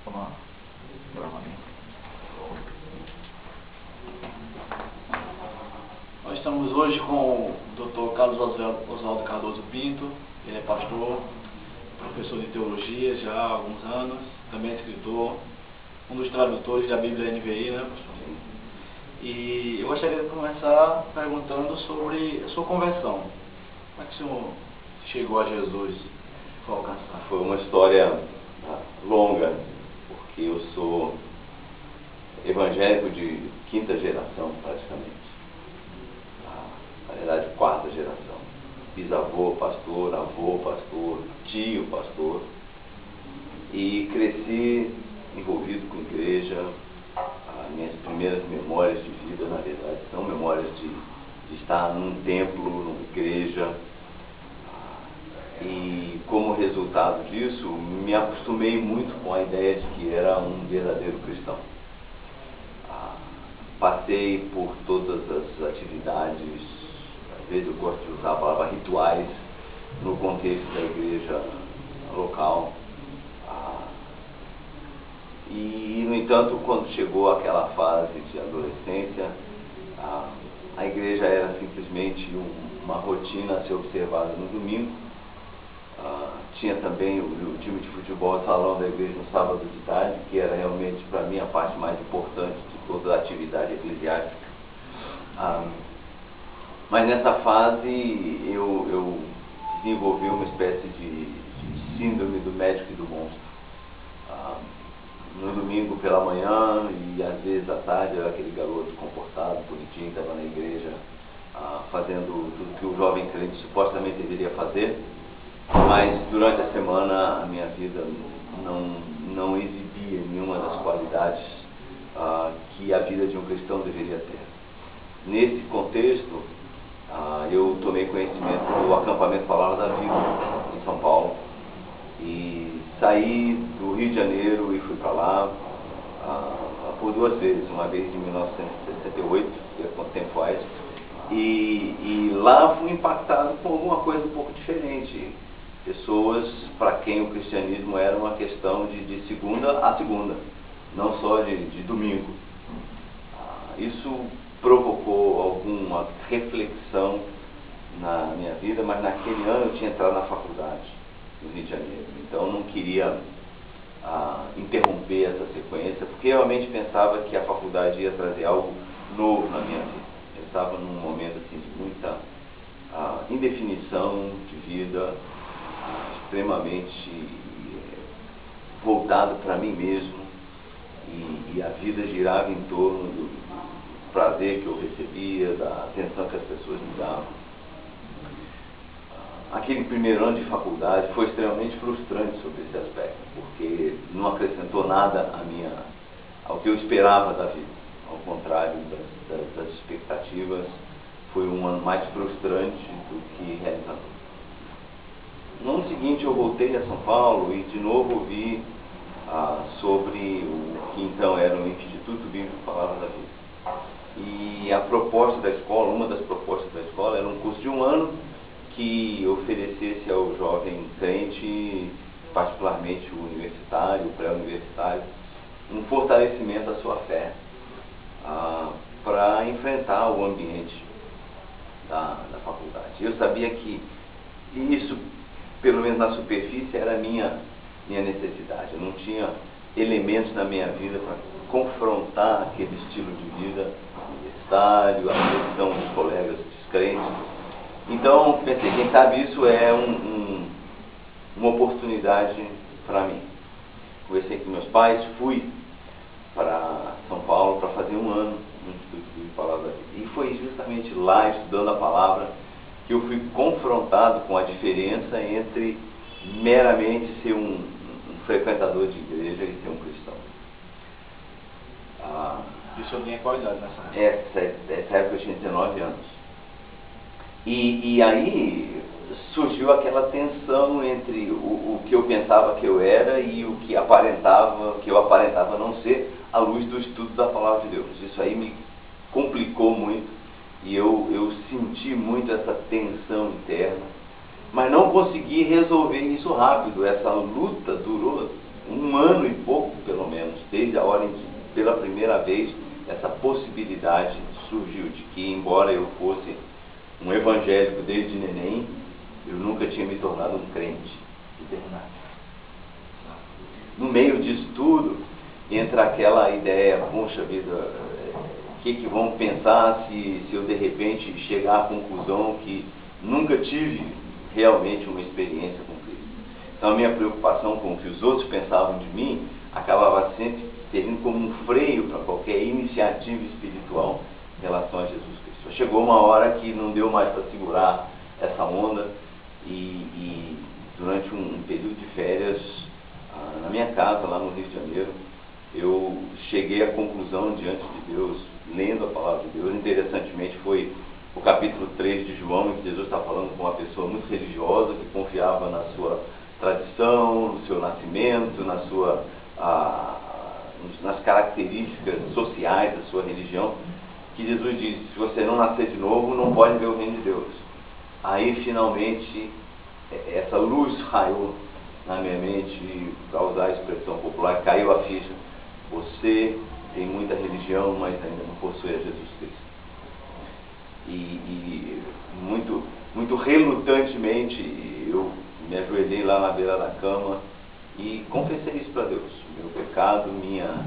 Vamos lá. Nós estamos hoje com o Dr. Carlos Oswaldo Cardoso Pinto. Ele é pastor, professor de teologia já há alguns anos, também é escritor, um dos tradutores da Bíblia NVI, né, pastor? E eu gostaria de começar perguntando sobre a sua conversão. Como é que o senhor chegou a Jesus para alcançar? Foi uma história longa, porque eu sou evangélico de quinta geração, praticamente. Na verdade, quarta geração. Bisavô pastor, avô pastor, tio pastor. E cresci envolvido com igreja. As minhas primeiras memórias de vida, na verdade, são memórias de estar num templo, numa igreja. E como resultado disso, me acostumei muito com a ideia de que era um verdadeiro cristão. Passei por todas as atividades, às vezes eu gosto de usar a palavra rituais, no contexto da igreja local. E, no entanto, quando chegou aquela fase de adolescência, a igreja era simplesmente uma rotina a ser observada no domingo. Tinha também o time de futebol no salão da igreja no sábado de tarde, que era realmente, para mim, a parte mais importante de toda a atividade eclesiástica. Mas nessa fase eu desenvolvi uma espécie de síndrome do médico e do monstro. No domingo pela manhã e às vezes à tarde eu era aquele garoto comportado, bonitinho, que estava na igreja fazendo tudo que o jovem crente supostamente deveria fazer. Mas durante a semana a minha vida não exibia nenhuma das qualidades que a vida de um cristão deveria ter. Nesse contexto, eu tomei conhecimento do acampamento Palavra da Vida em São Paulo e saí do Rio de Janeiro e fui para lá por duas vezes, uma vez em 1968, quanto tempo faz, e lá fui impactado com alguma coisa um pouco diferente. Pessoas para quem o cristianismo era uma questão de segunda a segunda, não só de domingo. Isso provocou alguma reflexão na minha vida, mas naquele ano eu tinha entrado na faculdade no Rio de Janeiro, então eu não queria interromper essa sequência, porque eu realmente pensava que a faculdade ia trazer algo novo na minha vida. Eu estava num momento assim, de muita indefinição de vida, extremamente voltado para mim mesmo, e a vida girava em torno do prazer que eu recebia, da atenção que as pessoas me davam. Aquele primeiro ano de faculdade foi extremamente frustrante sobre esse aspecto, porque não acrescentou nada ao que eu esperava da vida. Ao contrário das expectativas, foi um ano mais frustrante do que realizador. No ano seguinte eu voltei a São Paulo e de novo ouvi sobre o que então era o Instituto Bíblico Palavra da Vida. E a proposta da escola, uma das propostas da escola, era um curso de um ano que oferecesse ao jovem crente, particularmente o universitário, o pré-universitário, um fortalecimento da sua fé para enfrentar o ambiente da faculdade. Eu sabia que isso, pelo menos na superfície, era a minha necessidade. Eu não tinha elementos na minha vida para confrontar aquele estilo de vida universitário, a posição dos colegas descrentes. Então, pensei, quem sabe isso é uma oportunidade para mim. Conversei com meus pais, fui para São Paulo para fazer um ano no Instituto de Palavra da Vida. E foi justamente lá, estudando a palavra, que eu fui confrontado com a diferença entre meramente ser um frequentador de igreja e ser um cristão. E o senhor tinha qual idade nessa época? Essa época eu tinha 19 anos. E aí surgiu aquela tensão entre o que eu pensava que eu era e o que eu aparentava não ser, à luz do estudo da Palavra de Deus. Isso aí me complicou muito e eu senti muito essa tensão interna, mas não consegui resolver isso rápido. Essa luta durou um ano e pouco, pelo desde a hora em que, pela primeira vez, essa possibilidade surgiu de que, embora eu fosse um evangélico desde neném, eu nunca tinha me tornado um crente de verdade. No meio disso tudo, entra aquela ideia, poxa vida, o que vão pensar se eu de repente chegar à conclusão que nunca tive realmente uma experiência com Cristo. Então a minha preocupação com o que os outros pensavam de mim acabava sempre servindo como um freio para qualquer iniciativa espiritual em relação a Jesus Cristo. Chegou uma hora que não deu mais para segurar essa onda e durante um período de férias, na minha casa, lá no Rio de Janeiro, eu cheguei à conclusão diante de Deus, lendo a palavra de Deus. Interessantemente, foi o capítulo 3 de João, em que Jesus está falando com uma pessoa muito religiosa, que confiava na sua tradição, no seu nascimento, nas características sociais da sua religião, que Jesus diz: se você não nascer de novo, não pode ver o reino de Deus. Aí, finalmente, essa luz raiou na minha mente, para usar a expressão popular, caiu a ficha. Você tem muita religião, mas ainda não possui a Jesus Cristo. E muito relutantemente, eu me ajoelhei lá na beira da cama e confessei isso para Deus. Meu pecado, minha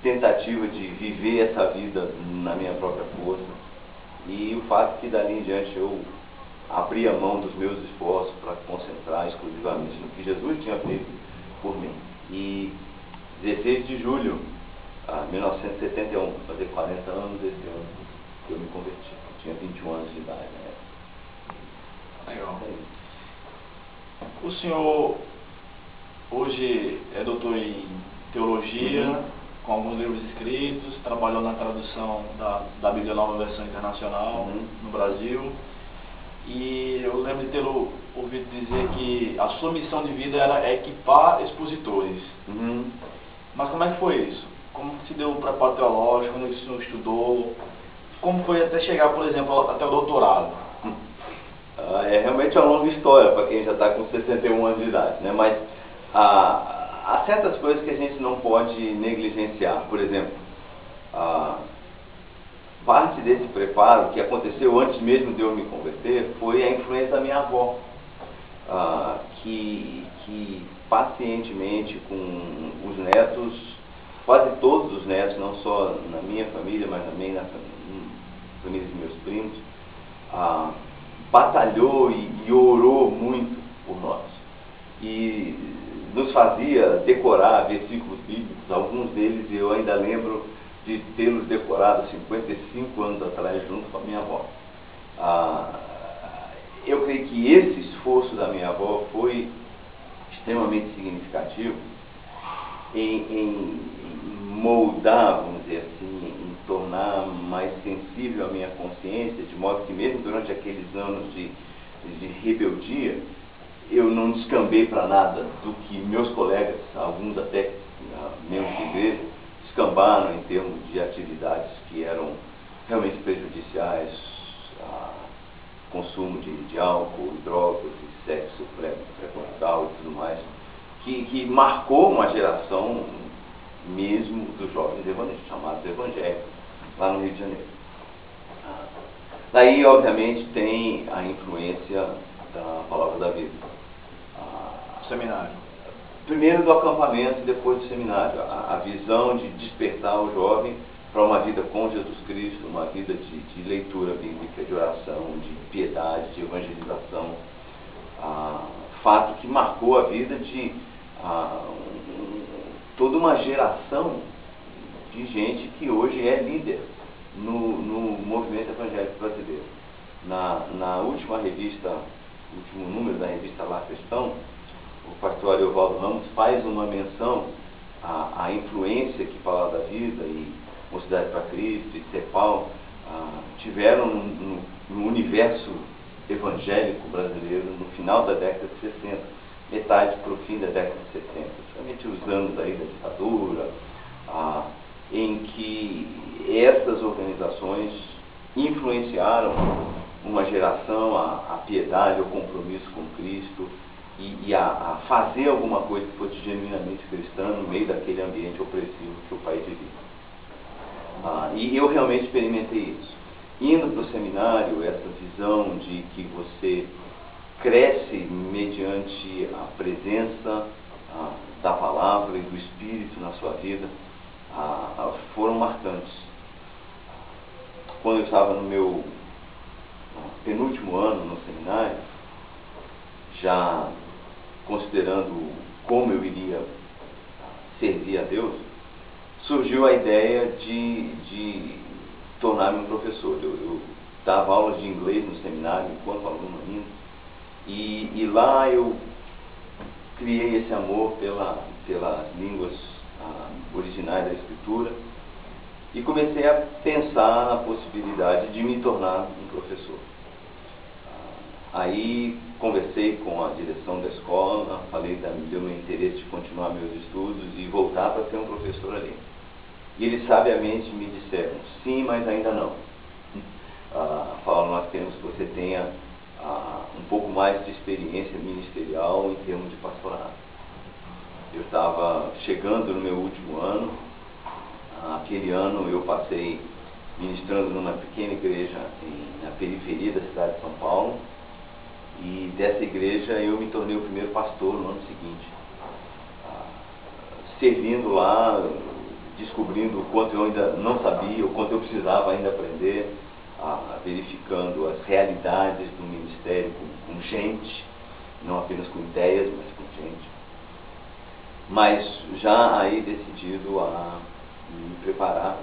tentativa de viver essa vida na minha própria força. E o fato que dali em diante eu abri a mão dos meus esforços para concentrar exclusivamente no que Jesus tinha feito por mim. E 16 de julho de 1971, vou fazer 40 anos esse ano que eu me converti. Eu tinha 21 anos de idade, né? Legal. O senhor hoje é doutor em teologia, com alguns livros escritos, trabalhou na tradução da Bíblia Nova Versão Internacional no Brasil. E eu lembro de tê-lo ouvido dizer que a sua missão de vida era equipar expositores. Mas como é que foi isso? Como se deu o preparo teológico, quando o senhor estudou? Como foi até chegar, por exemplo, até o doutorado? É realmente uma longa história para quem já está com 61 anos de idade, né? Mas há certas coisas que a gente não pode negligenciar. Por exemplo, parte desse preparo que aconteceu antes mesmo de eu me converter foi a influência da minha avó, que pacientemente com os netos, quase todos os netos, não só na minha família, mas também na família dos meus primos, batalhou e orou muito por nós. E nos fazia decorar versículos bíblicos. Alguns deles eu ainda lembro de tê-los decorado 55 anos atrás, junto com a minha avó. Eu creio que esse esforço da minha avó foi extremamente significativo em moldar, vamos dizer assim, em tornar mais sensível a minha consciência, de modo que mesmo durante aqueles anos de rebeldia, eu não descambei para nada do que meus colegas, alguns até membros de igreja, descambaram em termos de atividades que eram realmente prejudiciais, consumo de álcool, drogas, sexo pré-conjugal e tudo mais, que marcou uma geração mesmo dos jovens evangélicos, chamados evangélicos, lá no Rio de Janeiro. Daí, obviamente, tem a influência da Palavra da Vida. Seminário. Primeiro do acampamento e depois do seminário. A visão de despertar o jovem para uma vida com Jesus Cristo, uma vida de leitura bíblica, de oração, de piedade, de evangelização. Fato que marcou a vida de toda uma geração de gente que hoje é líder no movimento evangélico brasileiro. Na última revista, último número da revista Lar Cristão, o pastor Ariovaldo Ramos faz uma menção à influência que Palavra da Vida e Mocidade para Cristo e CEPAL tiveram no universo evangélico brasileiro no final da década de 60, metade para o fim da década de 70, principalmente os anos aí da ditadura, em que essas organizações influenciaram uma geração a piedade, o compromisso com Cristo, e a fazer alguma coisa que fosse genuinamente cristã no meio daquele ambiente opressivo que o país vivia. E eu realmente experimentei isso. Indo para o seminário, essa visão de que você cresce mediante a presença da palavra e do Espírito na sua vida, foram marcantes. Quando eu estava no meu penúltimo ano no seminário, já considerando como eu iria servir a Deus, surgiu a ideia de tornar-me um professor. Eu dava aulas de inglês no seminário enquanto aluno ainda, e lá eu criei esse amor pelas línguas originais da Escritura e comecei a pensar na possibilidade de me tornar um professor. Aí conversei com a direção da escola, falei do meu interesse de continuar meus estudos e voltar para ser um professor ali. E eles sabiamente me disseram, sim, mas ainda não. Falaram, nós queremos que você tenha um pouco mais de experiência ministerial em termos de pastorado. Eu estava chegando no meu último ano. Aquele ano eu passei ministrando numa pequena igreja na periferia da cidade de São Paulo, e dessa igreja eu me tornei o primeiro pastor no ano seguinte, servindo lá, descobrindo o quanto eu ainda não sabia, o quanto eu precisava ainda aprender, verificando as realidades do ministério com gente, não apenas com ideias, mas com gente. Mas já aí decidido a me preparar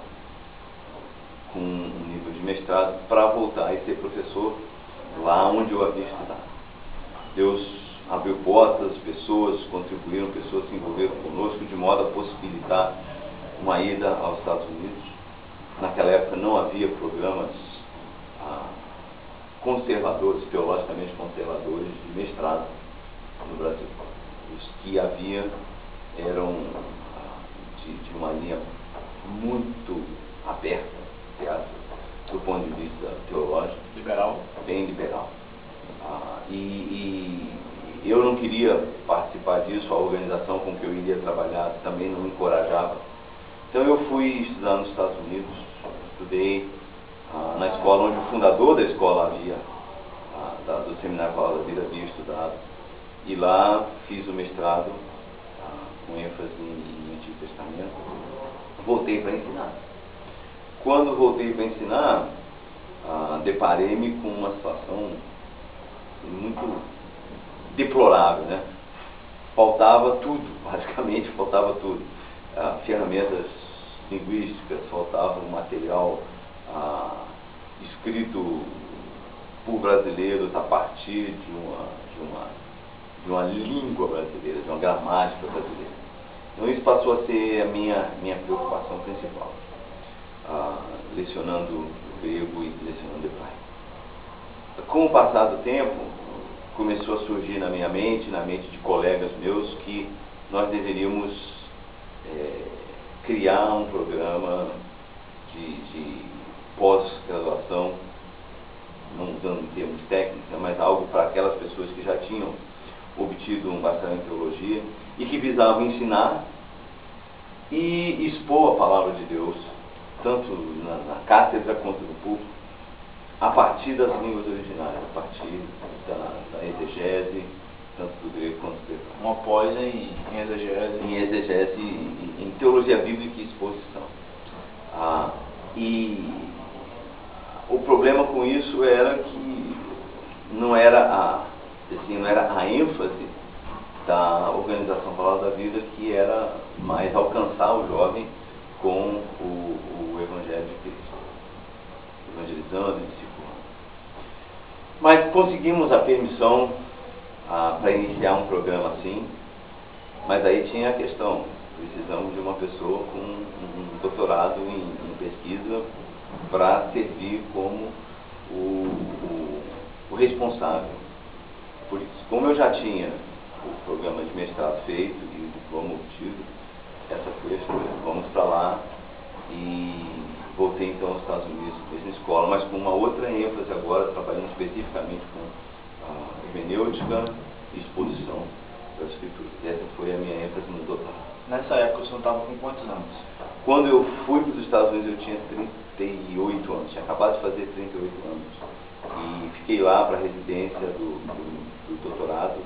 com um nível de mestrado para voltar e ser professor lá onde eu havia estudado. Deus abriu portas, pessoas contribuíram, pessoas se envolveram conosco de modo a possibilitar uma ida aos Estados Unidos. Naquela época não havia programas conservadores, teologicamente conservadores, de mestrado no Brasil. Os que havia eram de uma linha muito aberta, do ponto de vista teológico. Liberal. Bem liberal. E eu não queria participar disso, a organização com que eu iria trabalhar também não me encorajava. Então eu fui estudar nos Estados Unidos, estudei na escola onde o fundador da escola do Seminário Palavra da Vida havia estudado, e lá fiz o mestrado com ênfase em Antigo Testamento. Voltei para ensinar. Quando voltei para ensinar, deparei-me com uma situação muito deplorável, né? Faltava tudo, basicamente faltava tudo. Ferramentas linguísticas, faltava um material escrito por brasileiros a partir de uma língua brasileira, de uma gramática brasileira. Então isso passou a ser a minha preocupação principal, lecionando grego e lecionando hebraico. Com o passar do tempo, começou a surgir na minha mente, na mente de colegas meus, que nós deveríamos criar um programa de pós-graduação, não usando termos técnicos, mas algo para aquelas pessoas que já tinham obtido um bacharelado em teologia e que visavam ensinar e expor a palavra de Deus, tanto na cátedra quanto no púlpito, a partir das línguas originais, a partir da exegese, tanto do grego quanto do hebraico. Uma pós em exegese. Em exegese, em teologia bíblica e exposição. E o problema com isso era que não era a ênfase da Organização Palavra da Vida, que era mais alcançar o jovem com o Evangelho de Cristo, evangelizando e discipulando. Mas conseguimos a permissão para iniciar um programa assim, mas aí tinha a questão, precisamos de uma pessoa com um doutorado em pesquisa para servir como o responsável por isso. Como eu já tinha o programa de mestrado feito e o diploma obtido, essa foi a escolha. Vamos para lá, e voltei então aos Estados Unidos, mesma escola, mas com uma outra ênfase agora, trabalhando especificamente com hermenêutica exposição das escrituras. Essa foi a minha ênfase no doutorado. Nessa época o senhor estava com quantos anos? Quando eu fui para os Estados Unidos eu tinha 38 anos, tinha acabado de fazer 38 anos. E fiquei lá para a residência do doutorado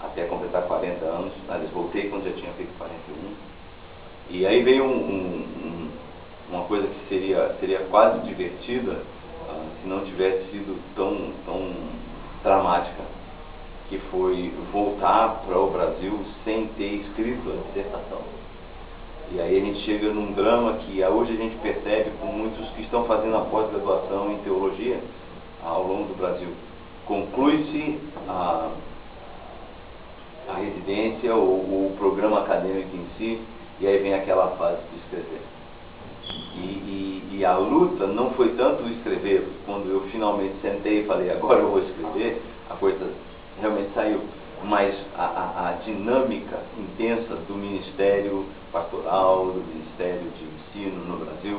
até completar 40 anos. Aliás, voltei quando já tinha feito 41. E aí veio uma coisa que seria quase divertida se não tivesse sido tão dramática, que foi voltar para o Brasil sem ter escrito a dissertação. E aí a gente chega num drama que hoje a gente percebe com muitos que estão fazendo a pós-graduação em teologia ao longo do Brasil. Conclui-se a residência ou o programa acadêmico em si, e aí vem aquela fase de escrever. E a luta não foi tanto escrever. Quando eu finalmente sentei e falei, agora eu vou escrever, a coisa realmente saiu. Mas a dinâmica intensa do Ministério Pastoral, do Ministério de Ensino no Brasil,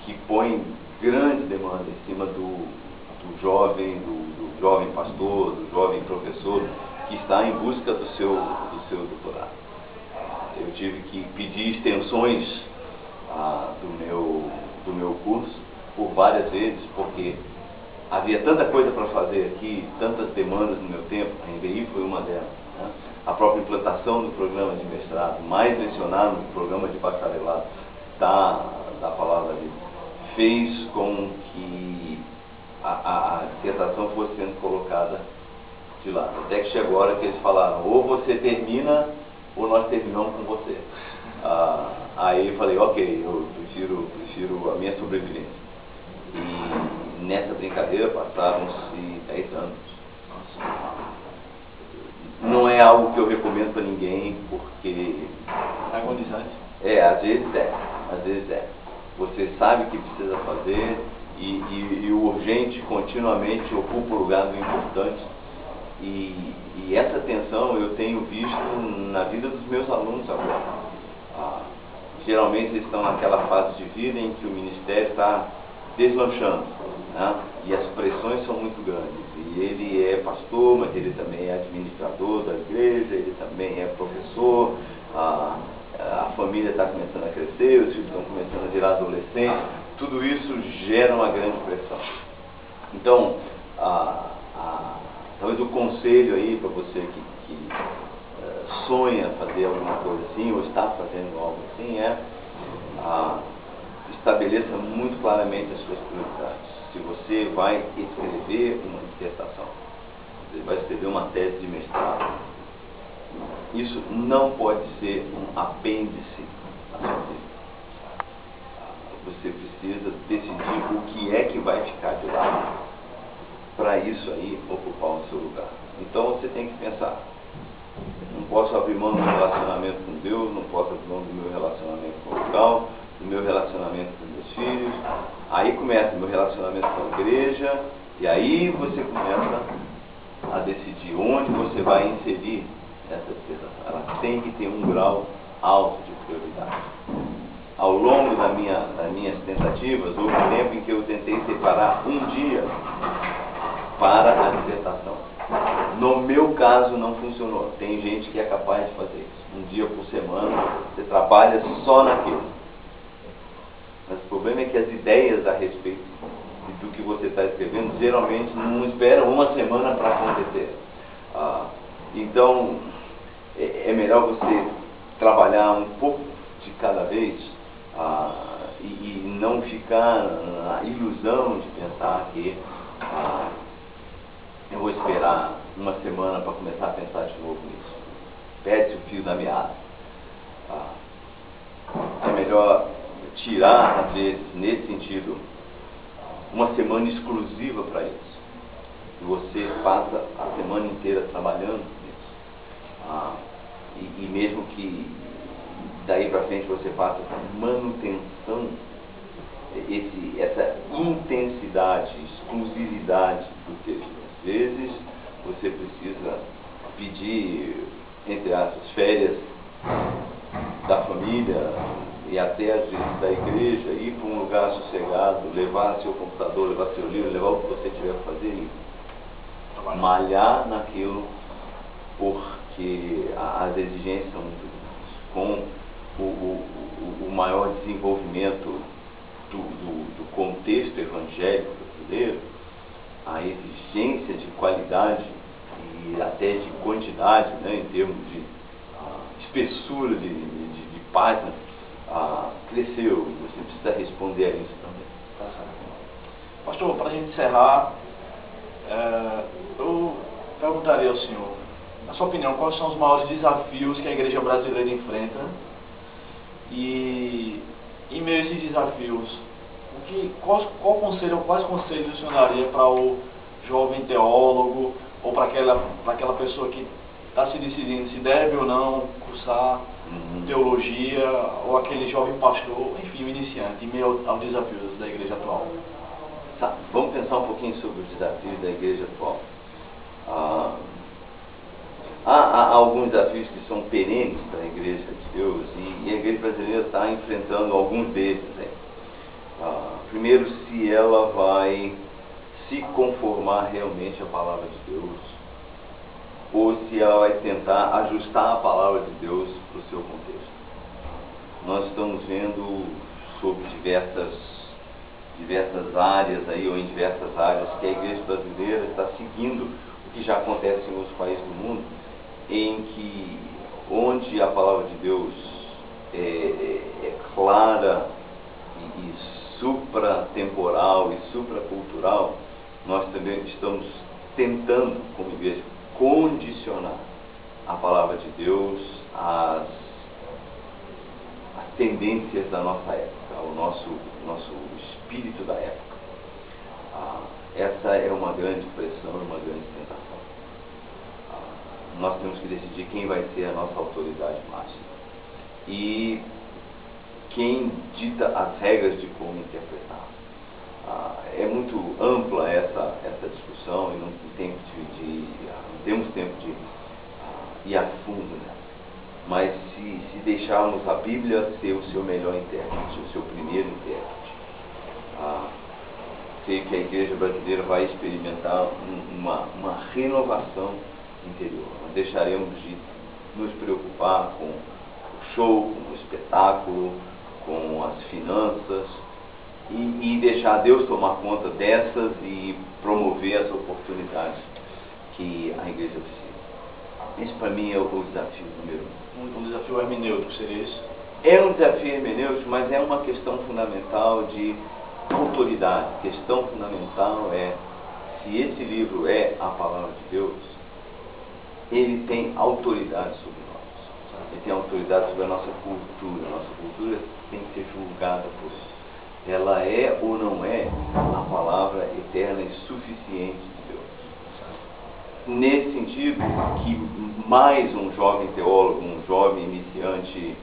que põe grande demanda em cima do jovem pastor, do jovem professor, que está em busca do seu doutorado. Eu tive que pedir extensões do meu curso por várias vezes, porque havia tanta coisa para fazer aqui, tantas demandas no meu tempo. A NBI foi uma delas, né? A própria implantação do programa de mestrado, mais mencionado no programa de bacharelado da palavra ali, fez com que a dissertação fosse sendo colocada de lado. Até que chegou a hora que eles falaram, ou você termina, ou nós terminamos com você. Aí eu falei, ok, eu prefiro a minha sobrevivência. E nessa brincadeira passaram-se 10 anos. Não é algo que eu recomendo para ninguém, porque... Agonizante. Às vezes é. Você sabe o que precisa fazer e o urgente continuamente ocupa o lugar do importante. E essa tensão eu tenho visto na vida dos meus alunos agora. Geralmente eles estão naquela fase de vida em que o ministério está deslanchando, né? E as pressões são muito grandes. E ele é pastor, mas ele também é administrador da igreja, ele também é professor, a família está começando a crescer, os filhos estão começando a virar adolescentes. Tudo isso gera uma grande pressão. Então, talvez o conselho aí para você que sonha fazer alguma coisa assim, ou está fazendo algo assim, estabeleça muito claramente as suas prioridades. Se você vai escrever uma dissertação, você vai escrever uma tese de mestrado, isso não pode ser um apêndice à sua vida. Você precisa decidir o que é que vai ficar de lado para isso aí ocupar o seu lugar. Então você tem que pensar, não posso abrir mão do meu relacionamento com Deus, não posso abrir mão do meu relacionamento conjugal, do meu relacionamento com meus filhos. Aí começa o meu relacionamento com a igreja, e aí você começa a decidir onde você vai inserir essa dissertação. Ela tem que ter um grau alto de prioridade. Ao longo das minhas tentativas, houve um tempo em que eu tentei separar um dia para a dissertação. No meu caso não funcionou. Tem gente que é capaz de fazer isso. Um dia por semana você trabalha só naquilo. Mas o problema é que as ideias a respeito do que você está escrevendo geralmente não esperam uma semana para acontecer. Então é melhor você trabalhar um pouco de cada vez e não ficar na ilusão de pensar que eu vou esperar uma semana para começar a pensar de novo nisso. Perde o fio da meada. É melhor tirar, às vezes, nesse sentido, uma semana exclusiva para isso. E você passa a semana inteira trabalhando nisso. E mesmo que daí para frente você faça manutenção, essa intensidade, exclusividade do texto. Às vezes você precisa pedir, entre aspas, férias da família e até às vezes da igreja, ir para um lugar sossegado, levar seu computador, levar seu livro, levar o que você tiver para fazer e malhar naquilo, porque as exigências são muito grandes. Com o maior desenvolvimento do contexto evangélico brasileiro, a exigência de qualidade e até de quantidade, né, em termos de espessura de páginas, cresceu. Você precisa responder a isso também. Tá certo. Pastor, para a gente encerrar, eu perguntaria ao senhor, na sua opinião, quais são os maiores desafios que a igreja brasileira enfrenta? E em meio a esses desafios, quais conselhos o senhor daria para o jovem teólogo ou para aquela pessoa que está se decidindo se deve ou não cursar teologia, ou aquele jovem pastor, enfim, o iniciante, em meio aos desafios da igreja atual? Tá, vamos pensar um pouquinho sobre os desafios da igreja atual. Há alguns desafios que são perenes para a igreja de Deus, e a igreja brasileira está enfrentando alguns desses. Primeiro, se ela vai se conformar realmente à palavra de Deus, ou se ela vai tentar ajustar a palavra de Deus para o seu contexto. Nós estamos vendo sobre diversas áreas aí, ou em diversas áreas, que a igreja brasileira está seguindo o que já acontece em outros países do mundo, em que onde a palavra de Deus é clara e supratemporal e supracultural, nós também estamos tentando, como igreja, condicionar a palavra de Deus às tendências da nossa época, ao nosso espírito da época. Essa é uma grande pressão, uma grande tentação. Nós temos que decidir quem vai ser a nossa autoridade máxima e quem dita as regras de como interpretar. É muito ampla essa discussão e não temos tempo de ir a fundo nela. Mas se deixarmos a Bíblia ser o seu melhor intérprete, o seu primeiro intérprete, sei que a igreja brasileira vai experimentar uma renovação interior. Nós deixaremos de nos preocupar com o show, com o espetáculo, com as finanças, e deixar Deus tomar conta dessas e promover as oportunidades que a igreja precisa. Esse, para mim, é o desafio número um. Um desafio hermenêutico seria isso? É um desafio hermenêutico, mas é uma questão fundamental de autoridade. A questão fundamental é, se esse livro é a palavra de Deus, ele tem autoridade sobre nós. Ele tem autoridade sobre a nossa cultura. A nossa cultura tem que ser julgada por isso. Ela é ou não é a palavra eterna e suficiente de Deus. Nesse sentido, que mais um jovem teólogo, um jovem iniciante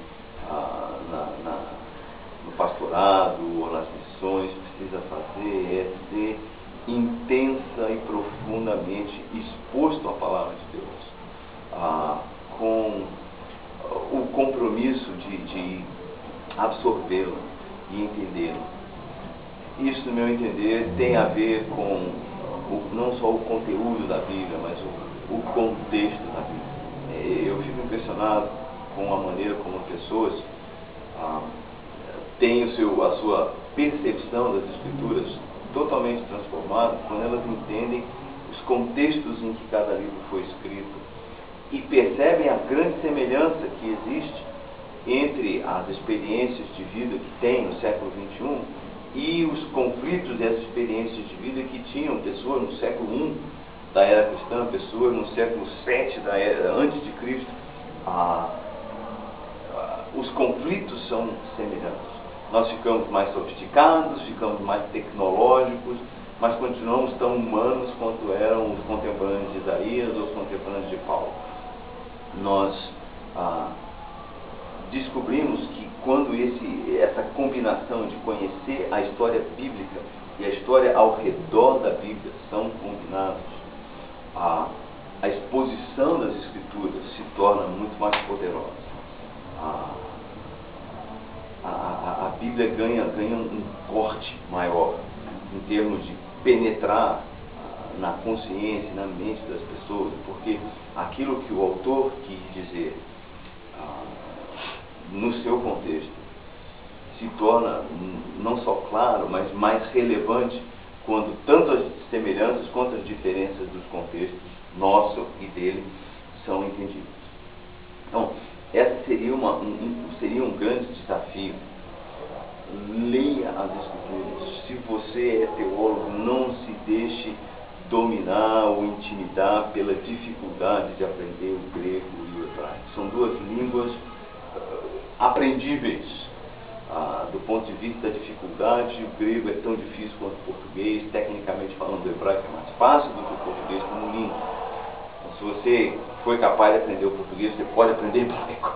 no pastorado ou nas missões precisa fazer é ser intensa e profundamente exposto à palavra de Deus, com o compromisso de absorvê-la e entendê-la. Isso, no meu entender, tem a ver com não só o conteúdo da Bíblia, mas o contexto da Bíblia. Eu fico impressionado com a maneira como pessoas têm a sua percepção das Escrituras totalmente transformada quando elas entendem os contextos em que cada livro foi escrito e percebem a grande semelhança que existe entre as experiências de vida que tem no século XXI e os conflitos e as experiências de vida que tinham pessoas no século I da era cristã, pessoas no século VII da era antes de Cristo. Os conflitos são semelhantes. Nós ficamos mais sofisticados, ficamos mais tecnológicos, mas continuamos tão humanos quanto eram os contemporâneos de Isaías ou os contemporâneos de Paulo. Nós descobrimos que quando essa combinação de conhecer a história bíblica e a história ao redor da Bíblia são combinados, a exposição das Escrituras se torna muito mais poderosa. A Bíblia ganha um corte maior em termos de penetrar na consciência, na mente das pessoas, porque aquilo que o autor quis dizer no seu contexto se torna não só claro, mas mais relevante quando tanto as semelhanças quanto as diferenças dos contextos nosso e dele são entendidas. Então, essa seria um grande desafio. Leia as Escrituras. Se você é teólogo, não se deixe dominar ou intimidar pela dificuldade de aprender o grego e o hebraico. São duas línguas aprendíveis. Do ponto de vista da dificuldade, o grego é tão difícil quanto o português. Tecnicamente falando, o hebraico é mais fácil do que o português como língua. Então, se você foi capaz de aprender o português, você pode aprender hebraico,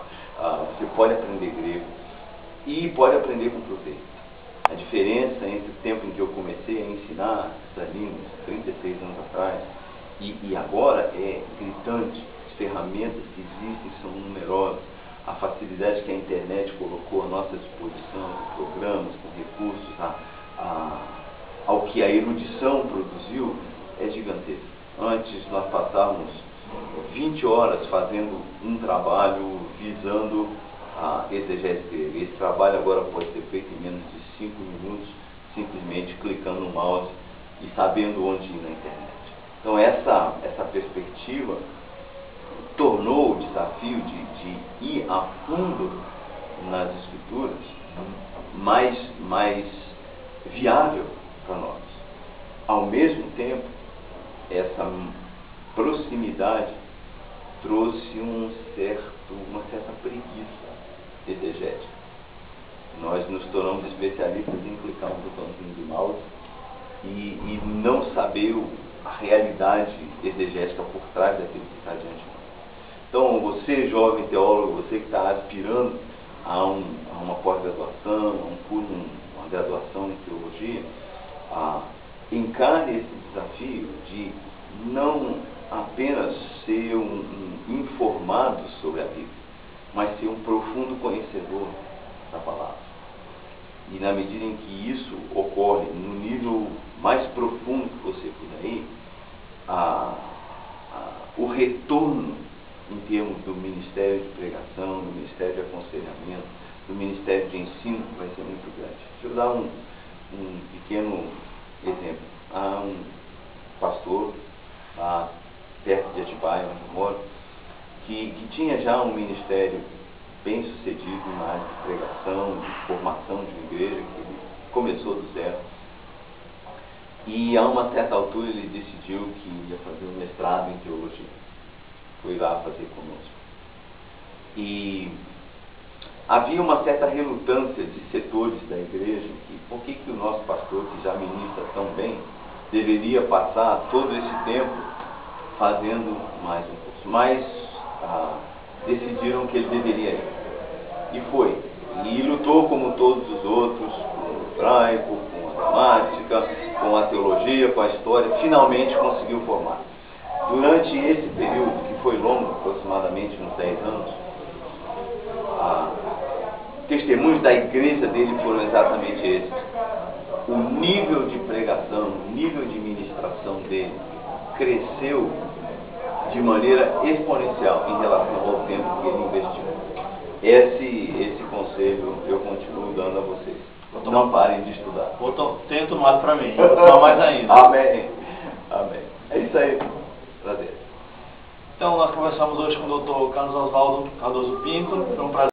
você pode aprender grego e pode aprender com proveito. A diferença entre o tempo em que eu comecei a ensinar essas línguas, 36 anos atrás, e agora é gritante. As ferramentas que existem são numerosas. A facilidade que a internet colocou à nossa disposição, com programas, com recursos, ao que a erudição produziu, é gigantesco. Antes nós passávamos 20 horas fazendo um trabalho visando a exegese grega. Esse trabalho agora pode ser feito em menos de 5 minutos, simplesmente clicando no mouse e sabendo onde ir na internet. Então essa perspectiva tornou o desafio de ir a fundo nas Escrituras mais viável para nós. Ao mesmo tempo, essa proximidade trouxe uma certa preguiça exegética. Nós nos tornamos especialistas em clicar um botãozinho do mouse e não saber a realidade exegética por trás daquilo que está diante de nós. Então, você, jovem teólogo, você que está aspirando a uma pós-graduação, a um curso, uma graduação em teologia, encare esse desafio de não apenas ser um informado sobre a Bíblia, mas ser um profundo conhecedor da palavra. E na medida em que isso ocorre no nível mais profundo que você puder ir, o retorno em termos do ministério de pregação, do ministério de aconselhamento, do ministério de ensino vai ser muito grande. Deixa eu dar um pequeno exemplo. Há um pastor perto de Atibaia, onde eu moro, que tinha já um ministério bem sucedido na área de pregação, de formação de uma igreja, que ele começou do zero. E a uma certa altura ele decidiu que ia fazer um mestrado em teologia. Foi lá fazer conosco. E havia uma certa relutância de setores da igreja, que por que o nosso pastor, que já ministra tão bem, deveria passar todo esse tempo fazendo mais um curso. Mas decidiram que ele deveria ir. E foi. E lutou como todos os outros, com o hebraico, com a gramática, com a teologia, com a história, finalmente conseguiu formar. Durante esse período, que foi longo, aproximadamente uns 10 anos, testemunhos da igreja dele foram exatamente esses. O nível de pregação, o nível de ministração dele cresceu de maneira exponencial em relação ao tempo que ele investiu. Esse conselho eu continuo dando a vocês. Não parem de estudar. Tento mais para mim, vou tomar mais ainda. Amém. Amém. É isso aí. Prazer. Então, nós conversamos hoje com o Dr. Carlos Oswaldo Cardoso Pinto. Foi um prazer.